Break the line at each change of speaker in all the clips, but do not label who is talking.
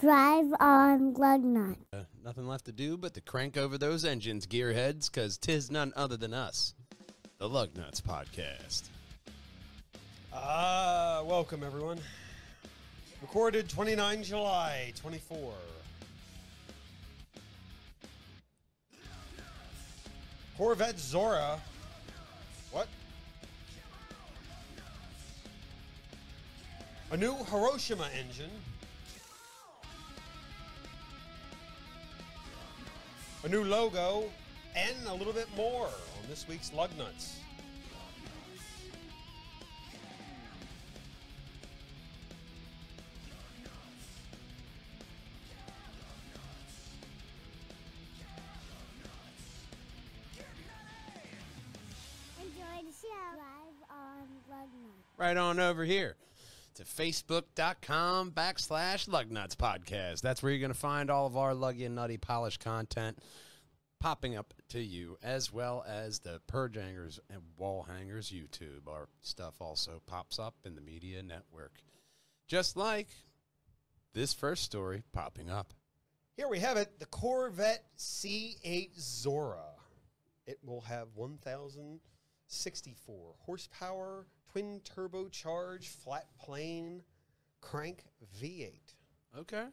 Drive on Lugnutz.
Nothing left to do but to crank over those engines, gearheads, because 'tis none other than us, the Lugnutz podcast.
Welcome, everyone. Recorded 29 July 24. Corvette Zora. What? A new Hiroshima engine. A new logo. And a little bit more on this week's Lugnutz.
Enjoy the show. Drive on Lugnutz.
Right on over here to facebook.com/Lugnutz podcast. That's where you're going to find all of our luggy and nutty polished content popping up to you, as well as the Perjangers and Wallhangers YouTube. Our stuff also pops up in the media network, just like this first story popping up.
Here we have it, the Corvette C8 Zora. It will have 1,064 horsepower, twin turbocharged, flat plane, crank V8.
Okay.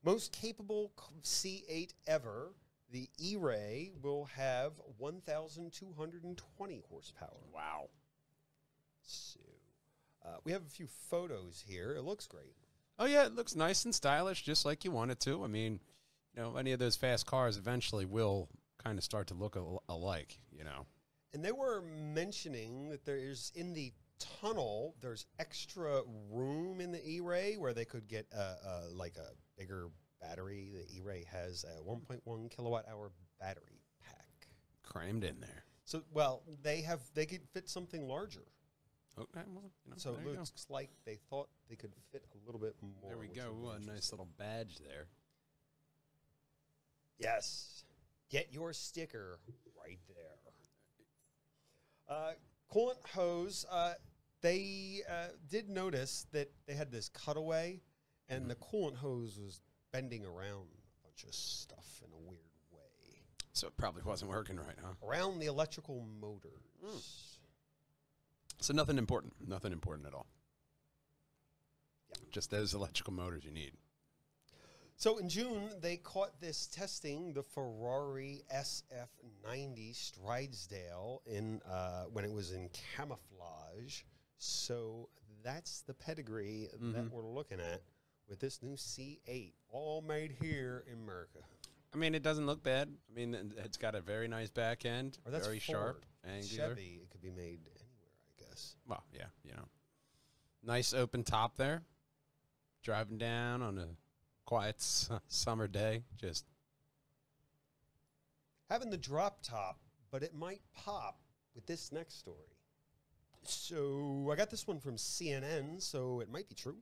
Most capable C8 ever, the E-Ray will have 1,220 horsepower.
Wow.
So, we have a few photos here. It looks great.
Oh, yeah, it looks nice and stylish, just like you want it to. I mean, you know, any of those fast cars eventually will kind of start to look alike, you know.
And they were mentioning that there's, in the tunnel, there's extra room in the E-Ray where they could get like a bigger battery. The E-Ray has a 1.1 kilowatt hour battery pack.
Crammed in there.
So, well, they could fit something larger.
Okay, well, you know,
So it
there you
looks like they thought they could fit a little bit more.
There we
which
go.
would be
Ooh, a nice
interesting.
little badge there.
Yes. Get your sticker right there. Coolant hose, they did notice that they had this cutaway, and the coolant hose was bending around a bunch of stuff in a weird way.
So it probably wasn't working right, huh?
Around the electrical motors.
So nothing important. Nothing important at all.
Yeah.
Just those electrical motors you need.
So in June, they caught this testing the Ferrari SF90 Stridesdale when it was in camouflage. So that's the pedigree that we're looking at with this new C8, all made here in America.
I mean, it doesn't look bad. I mean, it's got a very nice back end,
Or that's
very sharp,
Ford.
angular.
Chevy, it could be made anywhere, I guess.
Well, yeah, you know. Nice open top there. Driving down on a quiet summer day, just
Having the drop top, but it might pop with this next story. So I got this one from CNN, so it might be true.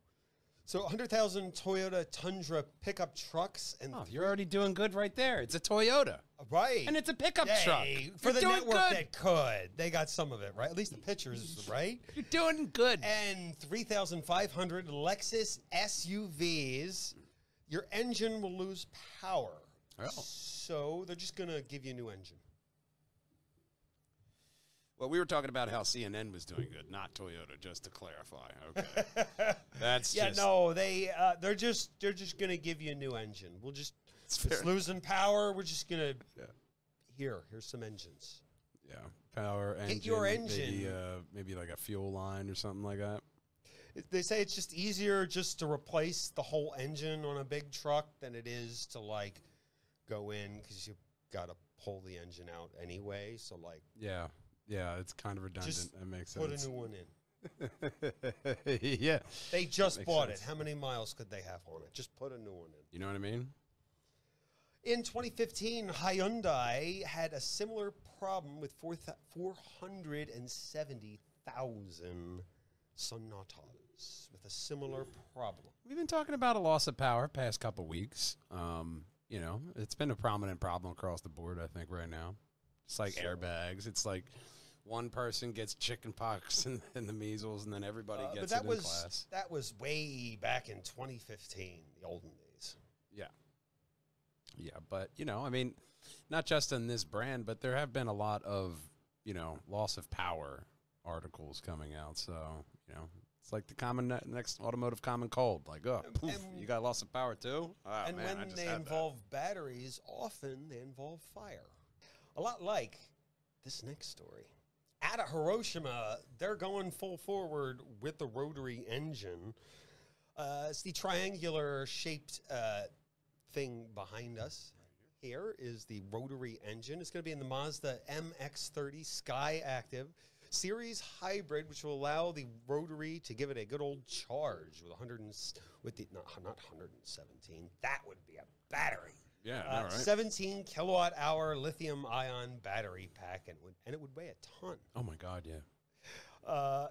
So 100,000 Toyota Tundra pickup trucks and
you're already doing good right there. It's a Toyota,
right,
and it's a pickup truck.
For the
You're doing
network
good.
that could. They got some of it, right? At least the pictures, right?
You're doing good.
And 3,500 Lexus SUVs. Your engine will lose power.
Oh.
So they're just going to give you a new engine.
Well, we were talking about how CNN was doing good, not Toyota, just to clarify. Okay, that's
Yeah,
just,
no, they're just going to give you a new engine. We'll just if it's losing power. We're just going to here's some engines.
Yeah, power engine.
Get your
maybe,
engine.
maybe like a fuel line or something like that.
They say it's just easier just to replace the whole engine on a big truck than it is to like go in because you got to pull the engine out anyway. So like,
Yeah, it's kind of redundant.
just
That makes
put
sense.
a new one in.
Yeah,
They just
makes
bought
sense.
it. How many miles could they have on it? Just put a new one in.
you know what I mean.
In 2015, Hyundai had a similar problem with 470,000 Sonatas with a similar problem.
We've been talking about a loss of power past couple weeks. You know, it's been a prominent problem across the board, I think, right now. It's like
So-
airbags. It's like one person gets chicken pox and the measles, and then everybody gets it in class.
That was way back in 2015, the olden days.
Yeah. Yeah, but, you know, I mean, not just in this brand, but there have been a lot of, you know, loss of power articles coming out. So, you know, it's like the next automotive common cold. Like, oh, poof, you got loss of power too? Oh,
And
man,
when they involve batteries, often they involve fire. A lot like this next story. Out of Hiroshima, they're going full forward with the rotary engine. It's the triangular-shaped thing behind us. Here is the rotary engine. It's going to be in the Mazda MX-30 Sky Active Series Hybrid, which will allow the rotary to give it a good old charge with not 117. That would be a battery.
Yeah, all right.
17 kilowatt-hour lithium-ion battery pack, and it would weigh a ton.
Oh my God,
yeah.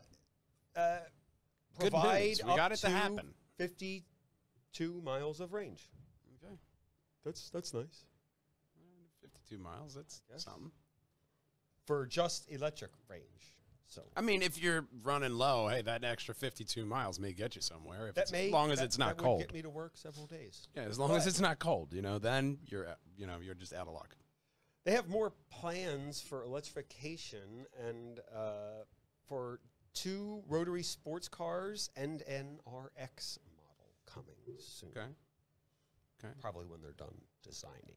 Good
Provide
news. We got it to happen.
52 miles of range.
Okay.
That's nice.
52 miles, that's something.
For just electric range. So
I mean, if you're running low, hey, that extra 52 miles may get you somewhere. As long as it's not
that
cold.
would get me to work several days.
Yeah, as long as it's not cold, you know, then you're just out of luck.
They have more plans for electrification and for 2 rotary sports cars and an RX model coming soon.
Okay.
Probably when they're done designing it.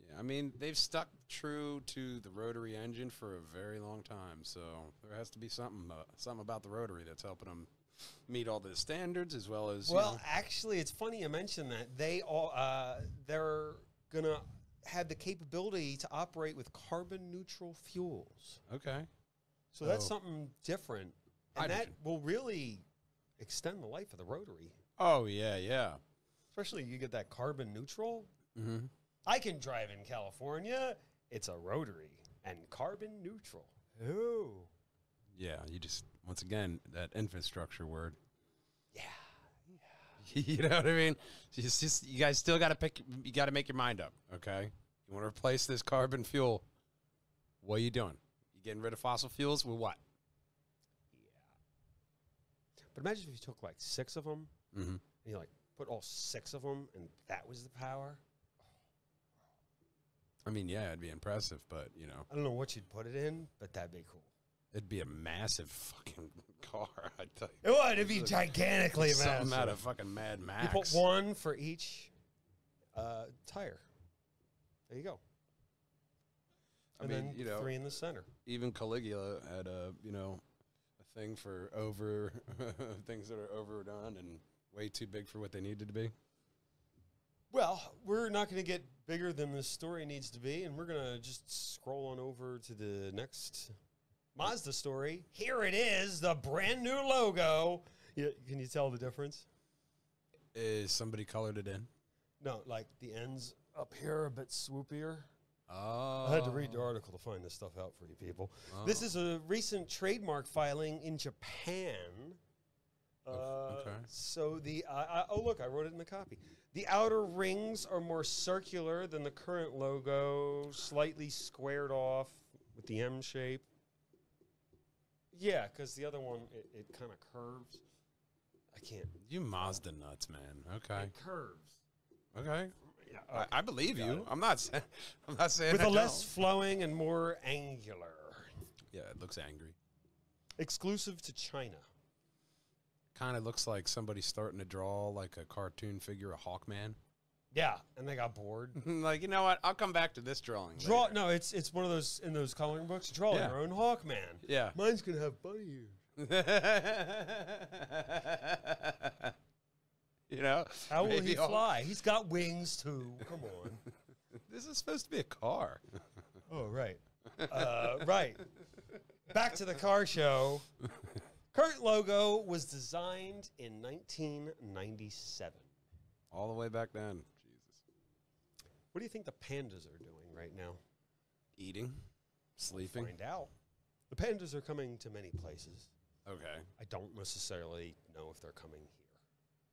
Yeah, I mean, they've stuck true to the rotary engine for a very long time, so there has to be something about the rotary that's helping them meet all the standards as well as.
Well, actually, it's funny you mention that. They're gonna have the capability to operate with carbon neutral fuels.
Okay.
So that's something different, and
Hydrogen.
that will really extend the life of the rotary.
Oh yeah.
Especially you get that carbon neutral.
Mm-hmm.
I can drive in California. It's a rotary and carbon neutral. Oh.
Yeah, you just, once again, that infrastructure word.
Yeah.
You know what I mean? It's just you guys still got to make your mind up, okay? You want to replace this carbon fuel. What are you doing? You getting rid of fossil fuels with what?
Yeah. But imagine if you took like 6 of them
Mm-hmm.
and you like put all 6 of them and that was the power.
I mean, yeah, it'd be impressive, but, you know.
I don't know what you'd put it in, but that'd be cool.
It'd be a massive fucking car, I tell
It
you.
would. It'd be gigantically massive.
Something out of fucking Mad Max.
You put 1 for each tire. There you go. And then 3 in the center.
Even Caligula had a thing for things that are overdone and way too big for what they needed to be.
Well, we're not going to get bigger than this story needs to be, and we're going to just scroll on over to the next Mazda story. Here it is, the brand new logo. Can you tell the difference?
Is somebody colored it in?
No, like the ends up here a bit swoopier.
Oh.
I had to read the article to find this stuff out for you people.
Oh.
This is a recent trademark filing in Japan.
Okay.
So oh look, I wrote it in the copy. The outer rings are more circular than the current logo, slightly squared off with the M shape. Yeah, because the other one, it kind of curves. I can't.
You Mazda nuts, man. Okay.
It curves.
Okay.
Yeah, okay.
I believe you.
it.
I'm not saying
With
I
a less
don't.
flowing and more angular.
Yeah, it looks angry.
Exclusive to China.
Kind of looks like somebody starting to draw like a cartoon figure, a Hawkman.
Yeah, and they got bored.
Like, you know what? I'll come back to this drawing.
Draw
later.
no, it's one of those in those coloring books. Draw
Yeah.
your own Hawkman.
Yeah.
Mine's gonna have bunny ears.
You know?
How will
maybe
he
I'll-
fly? He's got wings too. Come on.
This is supposed to be a car.
Oh right, right. Back to the car show. Current logo was designed in 1997.
All the way back then. Jesus.
What do you think the pandas are doing right now?
Eating? Sleeping?
Find out. The pandas are coming to many places.
Okay.
I don't necessarily know if they're coming here.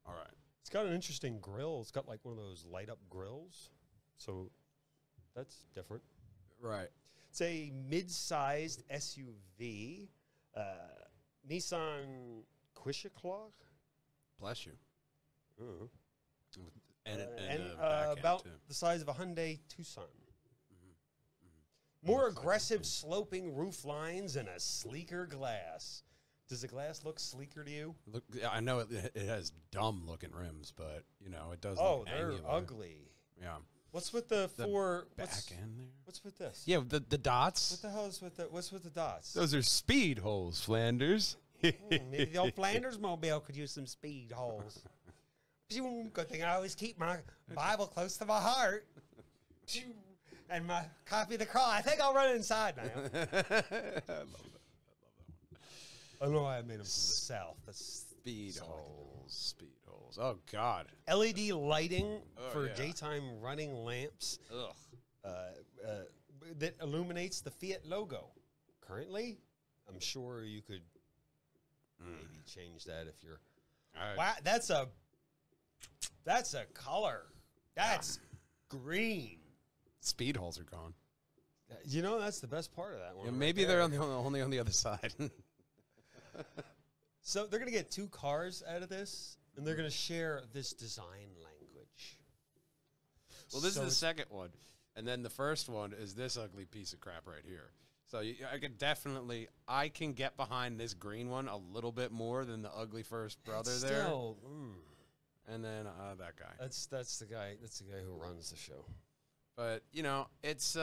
All right.
It's got an interesting grill. It's got like one of those light up grills. So that's different.
Right.
It's a mid-sized SUV. Nissan Qashqai.
Bless you.
Uh-huh.
And
about the size of a Hyundai Tucson. More aggressive sloping roof lines and a sleeker glass. Does the glass look sleeker to you?
Look, I know it has dumb looking rims, but you know it does.
Oh,
look
they're
angular.
ugly.
Yeah.
What's with the four
back
what's,
end there?
What's with this?
Yeah, the dots.
What the hell is with the what's with the dots?
Those are speed holes, Flanders.
Maybe the old Flanders mobile could use some speed holes. Good thing I always keep my Bible close to my heart. And my copy of the cross. I think I'll run inside now.
I love that.
I know I made them from the south. That's
Speed holes. Speed holes. Oh God.
LED lighting for
yeah.
daytime running lamps that illuminates the Fiat logo. Currently, I'm sure you could maybe change that if you're. Wow, that's a color. That's green.
Speed holes are gone.
You know, that's the best part of that one.
Yeah,
right
maybe
there.
they're only on the other side.
So they're going to get 2 cars out of this, and they're going to share this design language.
Well, this is the second one. And then the first one is this ugly piece of crap right here. So I can get behind this green one a little bit more than the ugly first brother there.
Still,
And then that guy.
that's the guy. That's the guy who runs the show.
But you know, it's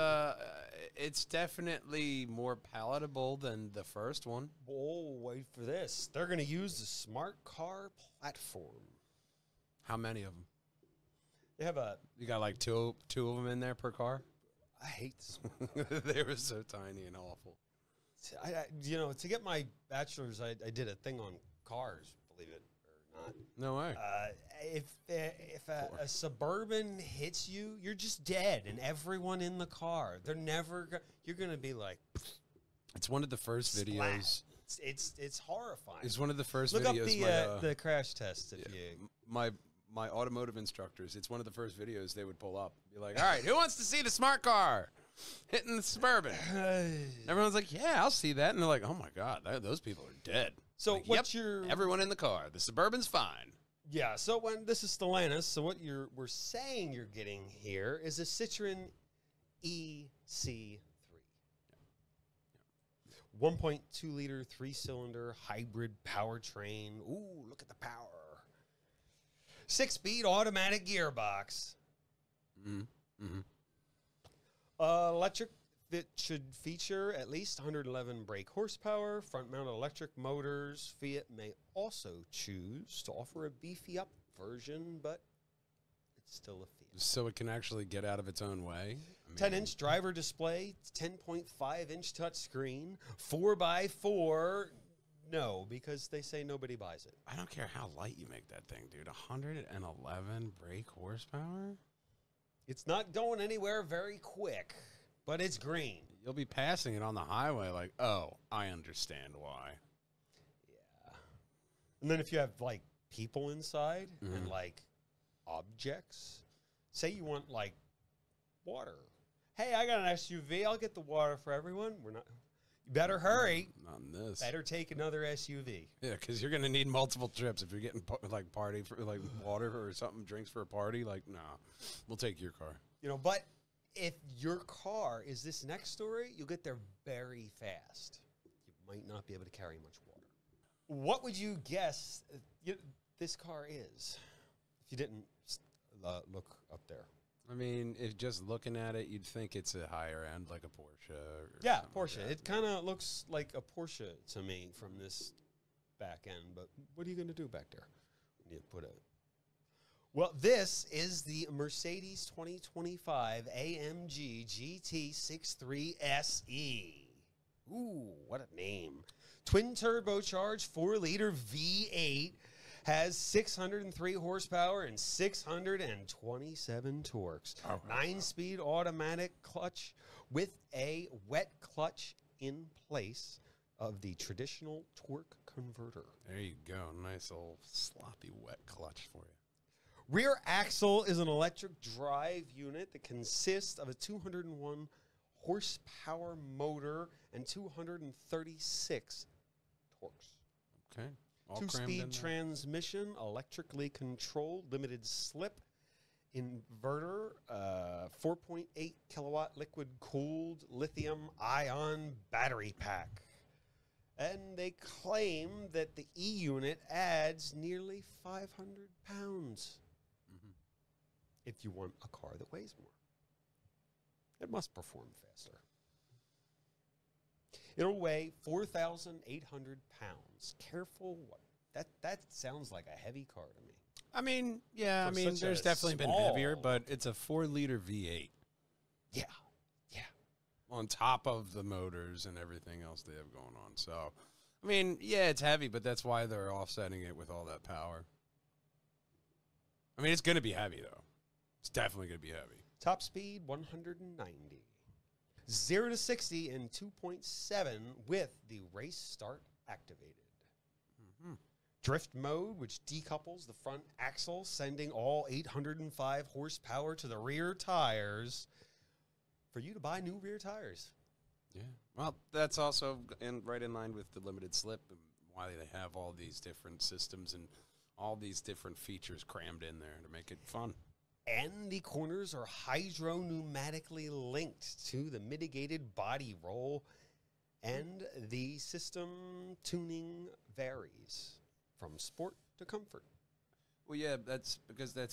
definitely more palatable than the first one.
Oh, wait for this. They're going to use the smart car platform.
How many of them?
They have a.
You got like two of them in there per car.
I hate this.
They were so tiny and awful.
To get my bachelor's, I did a thing on cars. Believe it or not.
No way.
If a Suburban hits you, you're just dead, and everyone in the car, they're never. You're gonna be like.
It's one of the first videos.
It's horrifying.
It's one of the first
Look
videos.
up the crash test if you.
My automotive instructors. It's one of the first videos they would pull up. Be like, all right, who wants to see the smart car hitting the Suburban? Everyone's like, yeah, I'll see that, and they're like, oh my God, those people are dead.
So
like,
what's your
everyone in the car? The Suburban's fine.
Yeah, so when this is Stellantis, so what we're saying you're getting here is a Citroen EC3. 1.2 liter 3-cylinder hybrid powertrain. Ooh, look at the power. 6-speed automatic gearbox. Electric that should feature at least 111 brake horsepower, front-mounted electric motors. Fiat may also choose to offer a beefy-up version, but it's still a Fiat.
So it can actually get out of its own way?
10-inch driver display, 10.5-inch touchscreen, 4x4. No, because they say nobody buys it.
I don't care how light you make that thing, dude. 111 brake horsepower?
It's not going anywhere very quick. But it's green.
You'll be passing it on the highway like, oh, I understand why.
Yeah. And then if you have, like, people inside and, like, objects. Say you want, like, water. Hey, I got an SUV. I'll get the water for everyone. We're not. You better hurry.
Not in this.
Better take another SUV.
Yeah, because you're going to need multiple trips. If you're getting, like, party for, like, water or something, drinks for a party, like, nah. We'll take your car.
You know, but if your car is this next story, you'll get there very fast. You might not be able to carry much water. What would you guess this car is if you didn't look up there?
I mean, if just looking at it, you'd think it's a higher end, like a Porsche.
Yeah, Porsche. Like it kind of looks like a Porsche to me from this back end. But what are you going to do back there when you put it? Well, this is the Mercedes 2025 AMG GT63 SE. Ooh, what a name. Twin turbocharged 4-liter V8 has 603 horsepower and 627 torques. Oh, 9-speed automatic clutch with a wet clutch in place of the traditional torque converter.
There you go. Nice old sloppy wet clutch for you.
Rear axle is an electric drive unit that consists of a 201 horsepower motor and 236 torques.
Okay. All crammed in
Two-speed
there.
transmission, electrically controlled, limited slip, inverter, 4.8 kilowatt liquid-cooled lithium-ion battery pack. And they claim that the E-unit adds nearly 500 pounds. If you want a car that weighs more, it must perform faster. It'll weigh 4,800 pounds. Careful, what? That sounds like a heavy car to me.
I mean, yeah,
For such
there's
a
definitely been
small-
heavier, but it's a 4-liter V8
Yeah.
on top of the motors and everything else they have going on. So, I mean, yeah, it's heavy, but that's why they're offsetting it with all that power. I mean, it's going to be heavy, though. It's definitely going to be heavy.
Top speed 190. 0 to 60 in 2.7 with the race start activated. Drift mode, which decouples the front axle, sending all 805 horsepower to the rear tires for you to buy new rear tires.
Yeah. Well, that's also right in line with the limited slip and why they have all these different systems and all these different features crammed in there to make it fun.
And the corners are hydro-pneumatically linked to the mitigated body roll, and the system tuning varies from sport to comfort.
Well, yeah, that's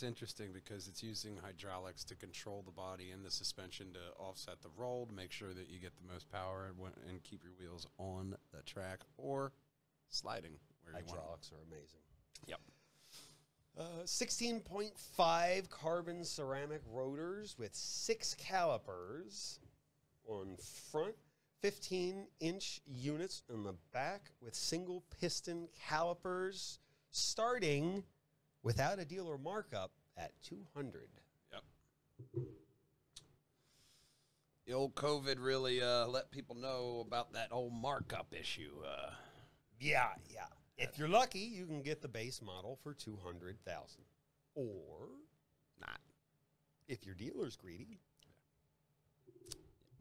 interesting because it's using hydraulics to control the body and the suspension to offset the roll to make sure that you get the most power and keep your wheels on the track or sliding where you want.
Hydraulics are amazing.
Yep.
16.5 carbon ceramic rotors with 6 calipers on front, 15-inch units in the back with single piston calipers starting without a dealer markup at $200.
Yep. The old COVID really let people know about that old markup issue.
Yeah. If you're lucky, you can get the base model for $200,000. Or
Not.
if your dealer's greedy,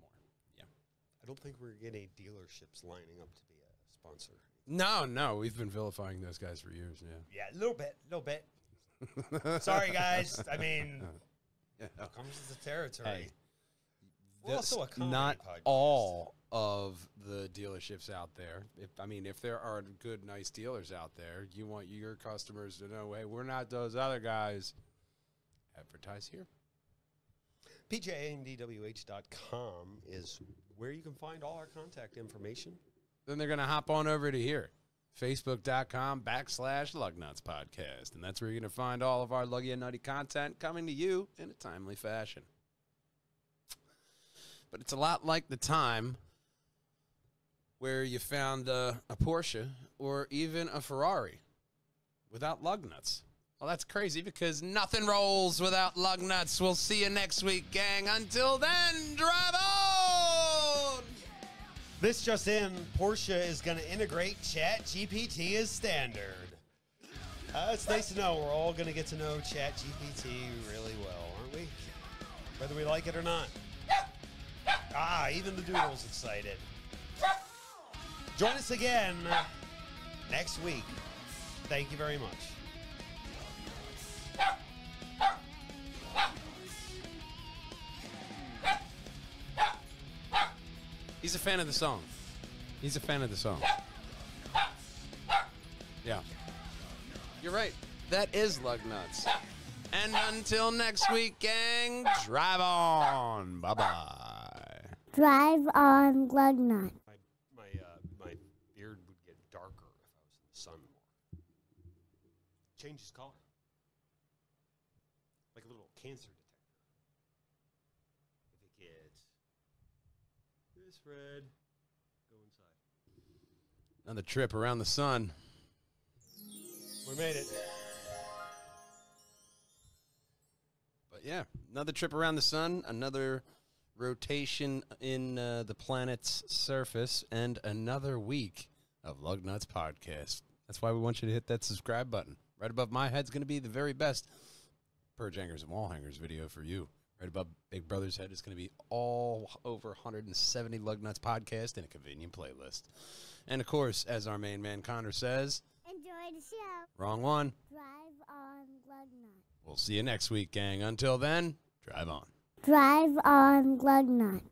More. Yeah.
I don't think we're getting any dealerships lining up to be a sponsor.
No, we've been vilifying those guys for years, yeah.
Yeah, a little bit. Sorry, guys. I mean,
Yeah.
comes with the territory.
Hey,
We're also a comedy
not
podcast.
all of the dealerships out there. If there are good, nice dealers out there, you want your customers to know, hey, we're not those other guys. Advertise here.
PJandDWH.com is where you can find all our contact information.
Then they're going to hop on over to here. Facebook.com/Lugnutz Podcast. And that's where you're going to find all of our Luggy and Nutty content coming to you in a timely fashion. But it's a lot like the time where you found a Porsche or even a Ferrari without lug nuts. Well, that's crazy because nothing rolls without lug nuts. We'll see you next week, gang. Until then, drive on!
This just in, Porsche is going to integrate ChatGPT as standard. It's nice to know we're all going to get to know ChatGPT really well, aren't we? Whether we like it or not. Even the doodle's excited. Join us again next week. Thank you very much.
He's a fan of the song. Yeah. You're right. That is lug nuts. And until next week, gang, drive on. Bye-bye.
Drive on Lugnutz.
My beard would get darker if I was in the sun more. Change his color. Like a little cancer detector. If it gets this red, go inside.
Another trip around the sun.
We made it.
But yeah, another trip around the sun, another rotation in the planet's surface, and another week of Lugnutz Podcast. That's why we want you to hit that subscribe button. Right above my head's going to be the very best Perjangers and Wallhangers video for you. Right above Big Brother's head is going to be all over 170 Lugnutz podcast and a convenient playlist. And, of course, as our main man Connor says,
Enjoy the show.
wrong one.
Drive on Lugnutz.
We'll see you next week, gang. Until then, drive on.
Drive on Lugnutz.